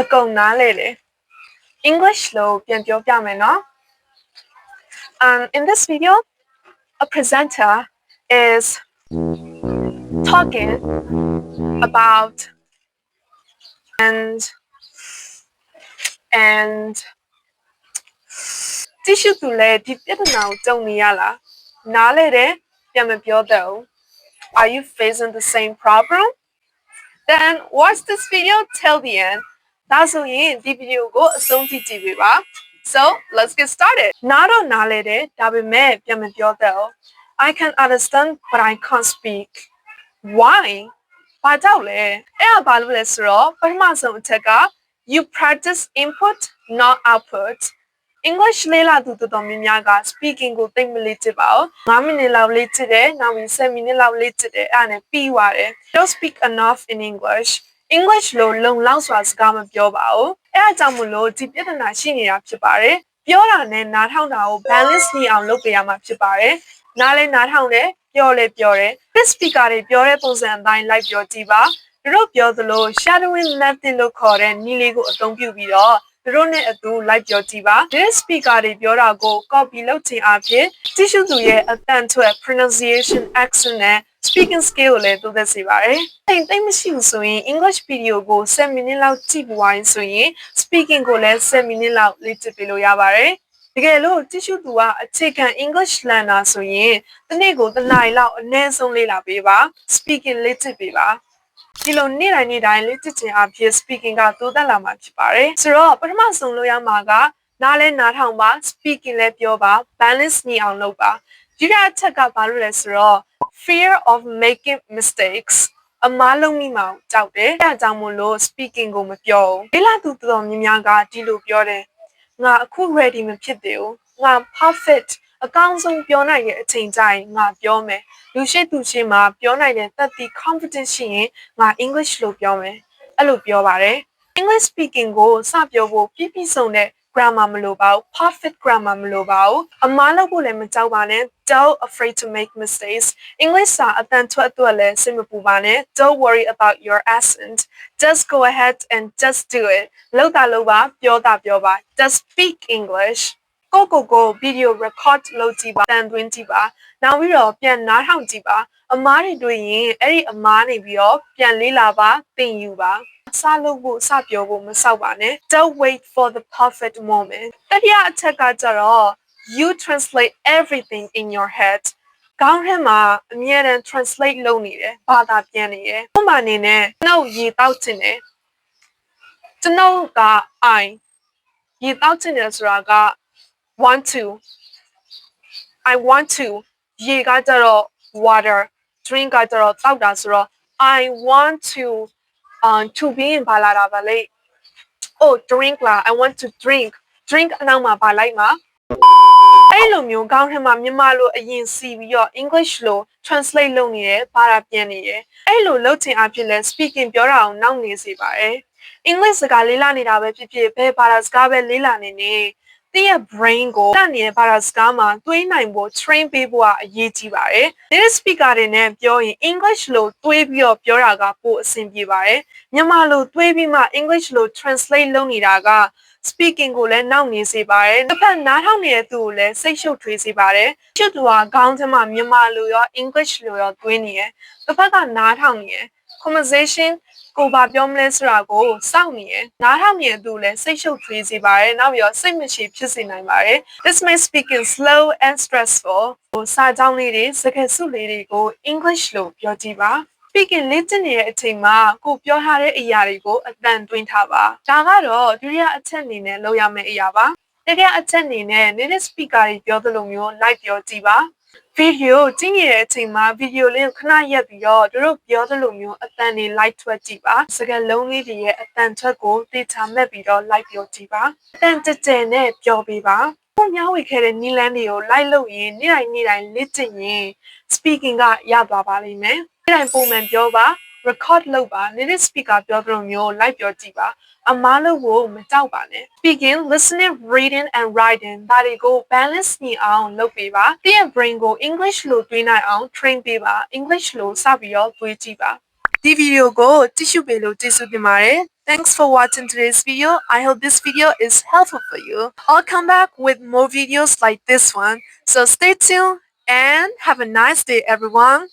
အကုန်နားလေလေ English လို့ပြန်ပြောပြမယ်နော် In this video a presenter is talking about and tissue တူလဲဒီပြဿနာကိုကြုံနေရလားနားလေတယ်ပြန်မပြောတော့ Are you facing the same problem? Then watch this video till the end. ဒါဆိုရင်ဒီ video ကိုအဆုံးထိကြည့်ပေးပါ So let's get started. နားတော့နားလေတယ်ဒါပေမဲ့ပြန်မပြောတော့ I can understand but I can't speak. Why? ဘာကြောင့်လဲအဲ့ဒါဘာလို့လဲဆိုတော့ပထမဆုံးအချက်က you practice input not output. English လေ့လာသူတော်တော်များများက speaking ကိုသိမလေ့ကျင့်ပါဘူး9မိနစ်လောက်လေ့ကျင့်တယ်နောက်ပြီး10မိနစ်လောက်လေ့ကျင့်တယ်အဲ့ဒါနဲ့ပြီးသွားတယ် Don't speak enough in English လို့လုံလောက်စွာစကားမပြောပါဘူးအဲ့ဒါကြောင့်မလို့ဒီပြဿနာရှိနေတာဖြစ်ပါတယ်ပြောတာနဲ့နားထောင်တာကို balance နေအောင်လုပ်ပေးရမှာဖြစ်ပါတယ်နားလဲနားထောင်တယ်ပြောလဲပြောတယ် This speaker တွေပြောတဲ့ပုံစံအတိုင်းလိုက်ပြောကြည့်ပါတို့ပြောသလို shadowing method လို့ခေါ်တဲ့နည်းလေးကိုအသုံးပြုပြီးတော့တို့နဲ့အတူလိုက်ပြောကြည့်ပါ This speaker တွေပြောတာကို copy လုပ်ခြင်းအပြင်တ िश သူရဲ့အတန်ထွက် pronunciation accent နဲ့ speaking skill ကိုလည်းတိုးတက်စေပါတယ်။တိတ်မရှိဘူးဆိုရင် English video ကို10မိနစ်လောက်ကြည့်ပွားရင်ဆိုရင် speaking ကိုလည်း10မိနစ်လောက်လေ့ကျင့်ပေးလို့ရပါတယ်။တကယ်လို့တ िश သူကအခြေခံ English learner ဆိုရင်တစ်နေ့ကိုတစ်နာရီလောက်အနည်းဆုံးလေ့လာပေးပါ speaking လေ့ကျင့်ပေးပါဒီလိုနေ့တိုင်းလေ့ကျင့်ခြင်းအဖြစ် speaking ကတိုးတက်လာမှာဖြစ်ပါတယ်ဆိုတော့ပထမဆုံးလို့ရမှာကနားလဲနားထောင်ပါ speaking လဲပြောပါ balance ညီအောင်လုပ်ပါဒီကအချက်ကဘာလို့လဲဆိုတော့ fear of making mistakes အမားလုံးမိမှာကြောက်တယ်အဲဒါကြောင့်မို့လို့ speaking ကိုမပြောဘူးလေ့လာသူတော်တော်များများကဒီလိုပြောတယ်ငါအခု ready မဖြစ်သေးဘူးငါ perfect အကောင်းဆုံးပြောနိုင်တဲ့အချိန်ကျရင်ငါပြောမယ်လူရှိသူရှိမှာပြောနိုင်တဲ့တတ်သိ confidence ရှိရင်ငါ English လို့ပြောမယ်အဲ့လိုပြောပါတယ် English speaking ကိုစပြောဖို့ပြည့်စုံတဲ့ grammar မလိုပါဘူး perfect grammar မလိုပါဘူးအမှားလုပ်ဖို့လည်းမကြောက်ပါနဲ့ Don't afraid to make mistakes English စာအတန်ထွက်အတွက်လည်းစိတ်မပူပါနဲ့ Don't worry about your accent just go ahead and just do it လုပ်တာလုပ်ပါပြောတာပြောပါ just speak Englishကို video record လုပ်ကြည့်ပါတန်သွင်းကြည့်ပါနောက်ပြီးတော့ပြန်နားထောင်ကြည့်ပါအမားတွေတွေ့ရင်အဲ့ဒီအမားနေပြီးတော့ပြန်လေးလာပါသင်ယူပါစလုပ်ဖို့စပြောဖို့မစောက်ပါနဲ့ Don't wait for the perfect moment တတိယအချက်ကကြတော့ you translate everything in your head ခေါင်းထဲမှာအမြဲတမ်း translate လုပ်နေတယ်ဘာသာပြန်နေတယ်ဥပမာအနေနဲ့ကျွန်တော်ရေတောက်ချင်တယ်ကျွန်တော်က I ရေတောက်ချင်တယ်ဆိုတာကwant to I want to ရေကကြတော့ water drink ကကြတော့တောက်တာဆိုတော့ I want to be in ဘာလာတာပါလေ Oh drink လား I want to drink အနောက်မှာပါလိုက်မှာအဲ့လိုမျိုးခေါင်းထဲမှာမြန်မာလိုအရင်စီပြီးတော့ English လို translate လုပ်နေတယ်ဘာသာပြန်နေတယ်အဲ့လိုလုပ်ချင်အဖြစ်လဲ speaking ပြောတာအောင်နောက်နေစေပါတယ် English စကားလေးလာနေတာပဲဖြစ်ဖြစ်ဘယ်ဘာသာစကားပဲလေးလာနေနေသင်ရဲ့ brain ကိုတတ်နေတဲ့ဘာသာစကားမှာတွေးနိုင်ဖို့ train ပေးဖို့ကအရေးကြီးပါတယ်။ Native speaker တွေနဲ့ပြောရင် English လို့တွေးပြီးတော့ပြောတာကပိုအဆင်ပြေပါတယ်။မြန်မာလိုတွေးပြီးမှ English လို့ translate လုပ်နေတာက speaking ကိုလည်းနောက်နေစေပါတယ်။တစ်ဖက်နားထောင်နေတဲ့သူကိုလည်းစိတ်ရှုပ်ထွေးစေပါတယ်။ရှုပ်သူကခေါင်းထဲမှာမြန်မာလိုရော English လိုရောတွေးနေတယ်။တစ်ဖက်ကနားထောင်နေတယ် conversation ကိုဘာပြောမလဲဆိုတာကိုစောင့်နေရနားထောင်နေတဲ့သူလည်းစိတ်ရှုပ်ထွေးစေပါတယ်နောက်ပြီးတော့စိတ်မရှိဖြစ်စေနိုင်ပါတယ် This may speaking slow and stressful စာကြောင်းလေးတွေစကားစုလေးတွေကို English လို့ပြောကြည့်ပါ speaking လေ့ကျင့်နေတဲ့အချိန်မှာကိုပြောထားတဲ့အရာတွေကိုအတန်သွင်းထားပါဒါကတော့ဒုတိယအချက်အနေနဲ့လုပ်ရမယ့်အရာပါတတိယအချက်အနေနဲ့ native speaker တွေပြောသလိုမျိုး like ပြောကြည့်ပါvideo ကြည့်နေတဲ့အချိန်မှာ video လေးကိုခဏရပ်ပြီးတော့တို့ပြောသလိုမျိုးအတန်တွေ like ထွက်ကြည့်ပါစကားလုံးလေးတွေရဲ့အတန်ထွက်ကိုသိချမှတ်ပြီးတော့ like ပြောကြည့်ပါအတန်ကြကြနဲ့ပြောပေးပါကိုမျှဝေခဲ့တဲ့နီလန်းတွေကို like လုပ်ရင်နေ့တိုင်းလေ့ကျင့်ရင် speaking ကရသွားပါလိမ့်မယ်နေ့တိုင်းပုံမှန်ပြောပါ record လုပ်ပါ native speaker ပြောသလိုမျိုး like ပြောကြည့်ပါအမားလို့ကိုမကြောက်ပါနဲ့ speaking listening reading and writing ဒါတွေကို balance ညီအောင်လုပ်ပေးပါသင်ရဲ့ brain ကို English လို့တွေးနိုင်အောင် train ပေးပါ English လို့စပြီးတော့တွေးကြည့်ပါဒီ video ကိုကြည့်ရှုပေးလို့ကျေးဇူးတင်ပါတယ် Thanks for watching today's video. I hope this video is helpful for you. I'll come back with more videos like this one. So stay tuned and have a nice day, everyone.